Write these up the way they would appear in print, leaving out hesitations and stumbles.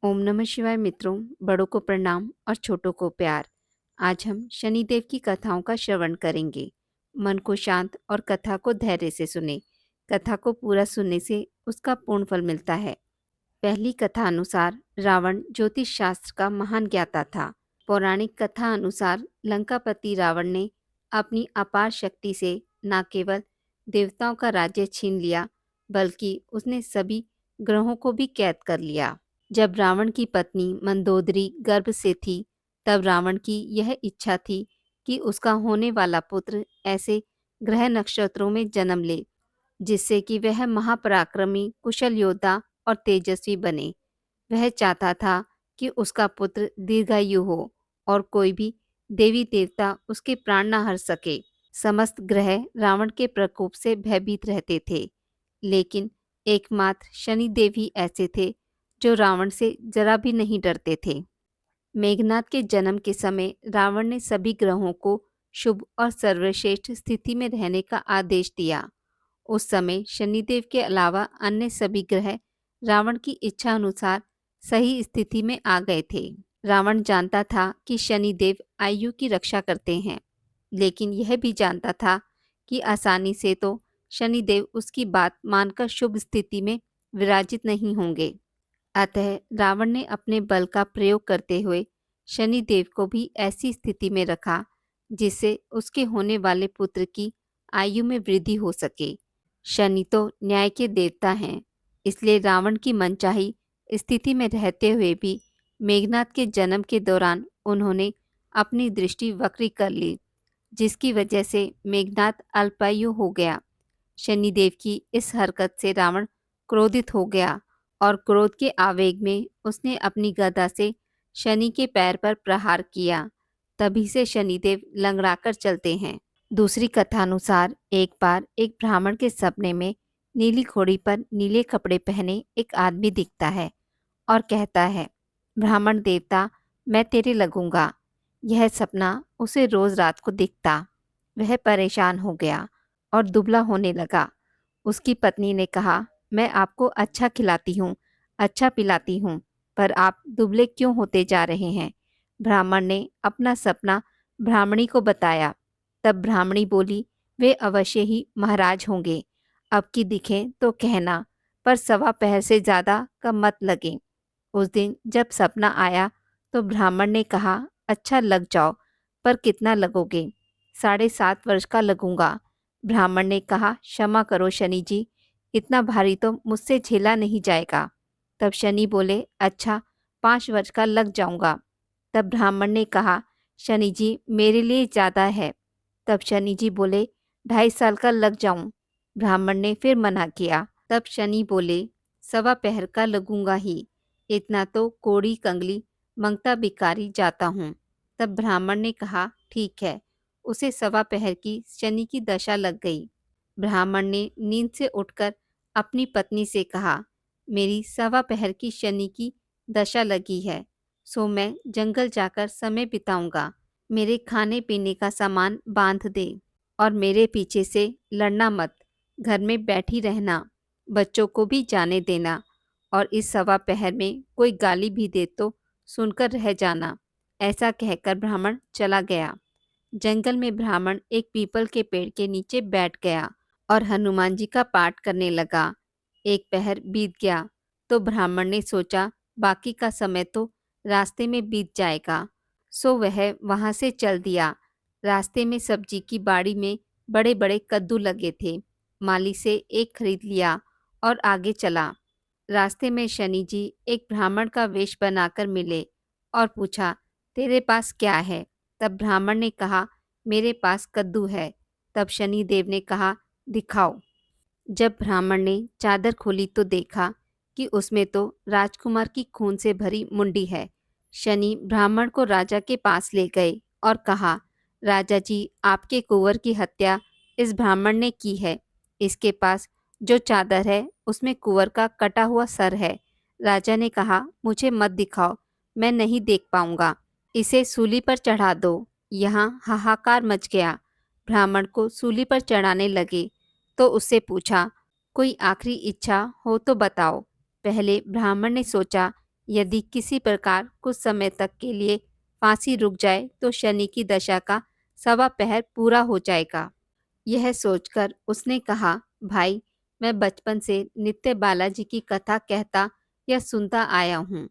ओम नमः शिवाय मित्रों, बड़ों को प्रणाम और छोटों को प्यार। आज हम शनिदेव की कथाओं का श्रवण करेंगे। मन को शांत और कथा को धैर्य से सुने। कथा को पूरा सुनने से उसका पूर्ण फल मिलता है। पहली कथा अनुसार रावण ज्योतिष शास्त्र का महान ज्ञाता था। पौराणिक कथा अनुसार लंकापति रावण ने अपनी अपार शक्ति से न केवल देवताओं का राज्य छीन लिया, बल्कि उसने सभी ग्रहों को भी कैद कर लिया। जब रावण की पत्नी मंदोदरी गर्भ से थी, तब रावण की यह इच्छा थी कि उसका होने वाला पुत्र ऐसे ग्रह नक्षत्रों में जन्म ले जिससे कि वह महापराक्रमी, कुशल योद्धा और तेजस्वी बने। वह चाहता था कि उसका पुत्र दीर्घायु हो और कोई भी देवी देवता उसके प्राण न हर सके। समस्त ग्रह रावण के प्रकोप से भयभीत रहते थे, लेकिन एकमात्र शनिदेव ही ऐसे थे जो रावण से जरा भी नहीं डरते थे। मेघनाद के जन्म के समय रावण ने सभी ग्रहों को शुभ और सर्वश्रेष्ठ स्थिति में रहने का आदेश दिया। उस समय शनिदेव के अलावा अन्य सभी ग्रह रावण की इच्छा अनुसार सही स्थिति में आ गए थे। रावण जानता था कि शनिदेव आयु की रक्षा करते हैं, लेकिन यह भी जानता था कि आसानी से तो शनिदेव उसकी बात मानकर शुभ स्थिति में विराजित नहीं होंगे। अतः रावण ने अपने बल का प्रयोग करते हुए शनिदेव को भी ऐसी स्थिति में रखा जिससे उसके होने वाले पुत्र की आयु में वृद्धि हो सके। शनि तो न्याय के देवता हैं, इसलिए रावण की मनचाही स्थिति में रहते हुए भी मेघनाद के जन्म के दौरान उन्होंने अपनी दृष्टि वक्री कर ली, जिसकी वजह से मेघनाद अल्पायु हो गया। शनिदेव की इस हरकत से रावण क्रोधित हो गया और क्रोध के आवेग में उसने अपनी गदा से शनि के पैर पर प्रहार किया। तभी से शनिदेव लंगड़ाकर चलते हैं। दूसरी कथा अनुसार एक बार एक ब्राह्मण के सपने में नीली घोड़ी पर नीले कपड़े पहने एक आदमी दिखता है और कहता है, ब्राह्मण देवता, मैं तेरे लगूंगा। यह सपना उसे रोज रात को दिखता। वह परेशान हो गया और दुबला होने लगा। उसकी पत्नी ने कहा, मैं आपको अच्छा खिलाती हूँ, अच्छा पिलाती हूँ, पर आप दुबले क्यों होते जा रहे हैं? ब्राह्मण ने अपना सपना ब्राह्मणी को बताया। तब ब्राह्मणी बोली, वे अवश्य ही महाराज होंगे। अब की दिखें तो कहना, पर सवा पहर से ज़्यादा कम मत लगे। उस दिन जब सपना आया तो ब्राह्मण ने कहा, अच्छा लग जाओ, पर कितना लगोगे? 7.5 वर्ष का लगूंगा। ब्राह्मण ने कहा, क्षमा करो शनि जी, इतना भारी तो मुझसे झेला नहीं जाएगा। तब शनि बोले, अच्छा 5 वर्ष का लग जाऊंगा। तब ब्राह्मण ने कहा, शनि जी मेरे लिए ज़्यादा है। तब शनि जी बोले, 2.5 साल का लग जाऊं। ब्राह्मण ने फिर मना किया। तब शनि बोले, सवा पहर का लगूंगा ही, इतना तो कोड़ी कंगली मंगता भिखारी जाता हूँ। तब ब्राह्मण ने कहा, ठीक है। उसे सवा पहर की शनि की दशा लग गई। ब्राह्मण ने नींद से उठकर अपनी पत्नी से कहा, मेरी सवा पहर की शनि की दशा लगी है, सो मैं जंगल जाकर समय बिताऊंगा। मेरे खाने पीने का सामान बांध दे और मेरे पीछे से लड़ना मत, घर में बैठी रहना, बच्चों को भी जाने देना, और इस सवा पहर में कोई गाली भी दे तो सुनकर रह जाना। ऐसा कहकर ब्राह्मण चला गया। जंगल में ब्राह्मण एक पीपल के पेड़ के नीचे बैठ गया और हनुमान जी का पाठ करने लगा। एक पहर बीत गया तो ब्राह्मण ने सोचा, बाकी का समय तो रास्ते में बीत जाएगा, सो वह वहां से चल दिया। रास्ते में सब्जी की बाड़ी में बड़े बड़े कद्दू लगे थे। माली से एक खरीद लिया और आगे चला। रास्ते में शनि जी एक ब्राह्मण का वेश बनाकर मिले और पूछा, तेरे पास क्या है? तब ब्राह्मण ने कहा, मेरे पास कद्दू है। तब शनि देव ने कहा, दिखाओ। जब ब्राह्मण ने चादर खोली तो देखा कि उसमें तो राजकुमार की खून से भरी मुंडी है। शनि ब्राह्मण को राजा के पास ले गए और कहा, राजा जी, आपके कुंवर की हत्या इस ब्राह्मण ने की है। इसके पास जो चादर है उसमें कुंवर का कटा हुआ सर है। राजा ने कहा, मुझे मत दिखाओ, मैं नहीं देख पाऊंगा, इसे सूली पर चढ़ा दो। यहाँ हाहाकार मच गया। ब्राह्मण को सूली पर चढ़ाने लगे तो उससे पूछा, कोई आखिरी इच्छा हो तो बताओ। पहले ब्राह्मण ने सोचा यदि किसी प्रकार कुछ समय तक के लिए फांसी रुक जाए तो शनि की दशा का सवा पहर पूरा हो जाएगा। यह सोचकर उसने कहा, भाई, मैं बचपन से नित्य बालाजी की कथा कहता या सुनता आया हूँ।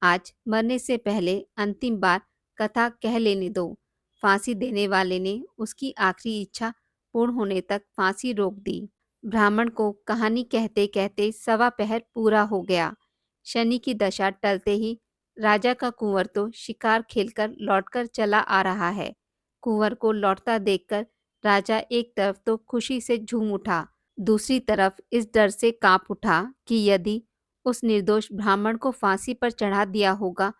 आज मरने से पहले अंतिम बार कथा कह लेने दो। फांसी देने वाले ने उसकी आखिरी इच्छा पूर्ण होने तक फांसी रोक दी। ब्राह्मण को कहानी कहते कहते सवा पहर पूरा हो गया। शनि की दशा टलते ही राजा का कुंवर तो शिकार खेलकर लौटकर चला आ रहा है। कुंवर को लौटता देखकर राजा एक तरफ तो खुशी से झूम उठा, दूसरी तरफ इस डर से कांप उठा कि यदि उस निर्दोष ब्राह्मण को फांसी पर चढ़ा दिया होगा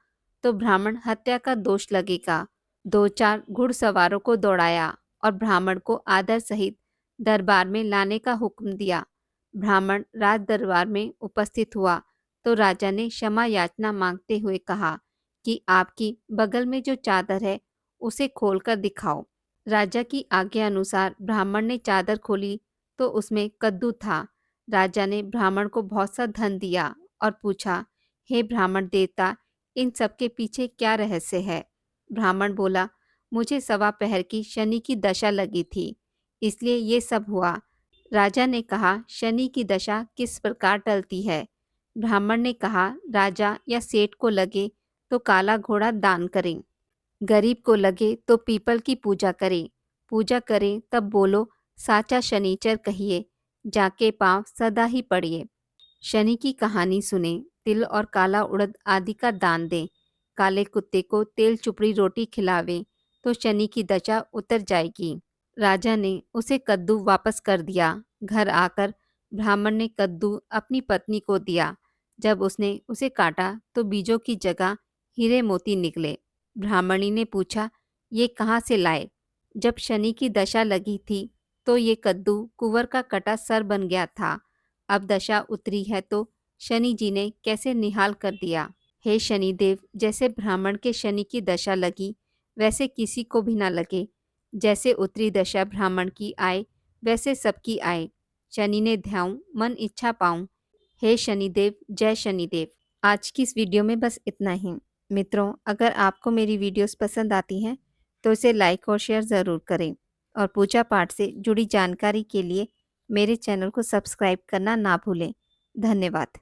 तो ब्राह्मण हत्या का दोष लगेगा। दो चार घुड़सवारों को दौड़ाया और ब्राह्मण को आदर सहित दरबार में लाने का हुक्म दिया। ब्राह्मण राज दरबार में उपस्थित हुआ तो राजा ने क्षमा याचना मांगते हुए कहा कि आपकी बगल में जो चादर है उसे खोलकर दिखाओ। राजा की आज्ञा अनुसार ब्राह्मण ने चादर खोली तो उसमें कद्दू था। राजा ने ब्राह्मण को बहुत सा धन दिया और पूछा, हे ब्राह्मण देवता, इन सब के पीछे क्या रहस्य है? ब्राह्मण बोला, मुझे सवा पहर की शनि की दशा लगी थी, इसलिए ये सब हुआ। राजा ने कहा, शनि की दशा किस प्रकार टलती है? ब्राह्मण ने कहा, राजा या सेठ को लगे तो काला घोड़ा दान करें, गरीब को लगे तो पीपल की पूजा करें तब बोलो साचा शनिचर कहिए, जाके पांव सदा ही पड़िए। शनि की कहानी सुने, तिल और काला उड़द आदि का दान दें, काले कुत्ते को तेल चुपड़ी रोटी खिलावें तो शनि की दशा उतर जाएगी। राजा ने उसे कद्दू वापस कर दिया। घर आकर ब्राह्मण ने कद्दू अपनी पत्नी को दिया। जब उसने उसे काटा तो बीजों की जगह हीरे मोती निकले। ब्राह्मणी ने पूछा, ये कहाँ से लाए? जब शनि की दशा लगी थी तो ये कद्दू कुंवर का कटा सर बन गया था। अब दशा उतरी है तो शनि जी ने कैसे निहाल कर दिया। हे शनिदेव, जैसे ब्राह्मण के शनि की दशा लगी वैसे किसी को भी न लगे। जैसे उतरी दशा ब्राह्मण की आए वैसे सबकी आए। शनि ने ध्याऊं, मन इच्छा पाऊं। हे शनिदेव, जय शनिदेव। आज की इस वीडियो में बस इतना ही। मित्रों, अगर आपको मेरी वीडियोस पसंद आती हैं तो इसे लाइक और शेयर ज़रूर करें और पूजा पाठ से जुड़ी जानकारी के लिए मेरे चैनल को सब्सक्राइब करना ना भूलें। धन्यवाद।